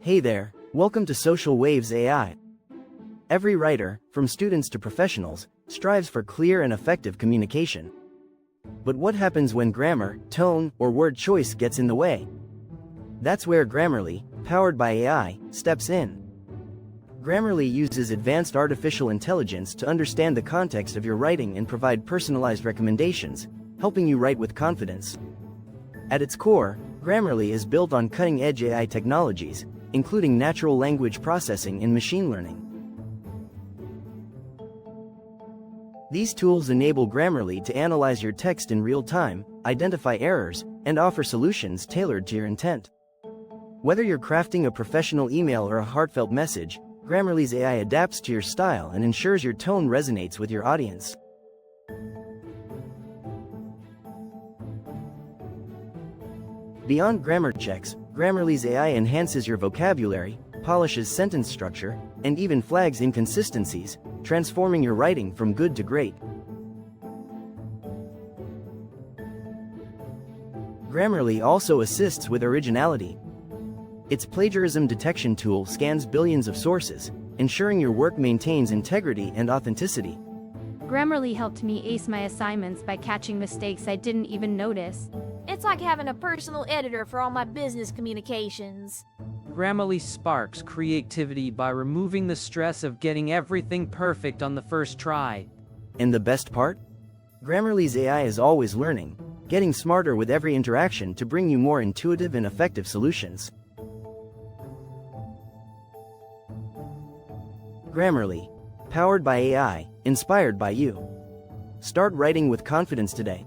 Hey there, welcome to Social Waves AI. Every writer, from students to professionals, strives for clear and effective communication. But what happens when grammar, tone, or word choice gets in the way? That's where Grammarly, powered by AI, steps in. Grammarly uses advanced artificial intelligence to understand the context of your writing and provide personalized recommendations, helping you write with confidence. At its core, Grammarly is built on cutting-edge AI technologies, including natural language processing and machine learning. These tools enable Grammarly to analyze your text in real time, identify errors, and offer solutions tailored to your intent. Whether you're crafting a professional email or a heartfelt message, Grammarly's AI adapts to your style and ensures your tone resonates with your audience. Beyond grammar checks, Grammarly's AI enhances your vocabulary, polishes sentence structure, and even flags inconsistencies, transforming your writing from good to great. Grammarly also assists with originality. Its plagiarism detection tool scans billions of sources, ensuring your work maintains integrity and authenticity. Grammarly helped me ace my assignments by catching mistakes I didn't even notice. It's like having a personal editor for all my business communications. Grammarly sparks creativity by removing the stress of getting everything perfect on the first try. And the best part? Grammarly's AI is always learning, getting smarter with every interaction to bring you more intuitive and effective solutions. Grammarly, powered by AI, inspired by you. Start writing with confidence today.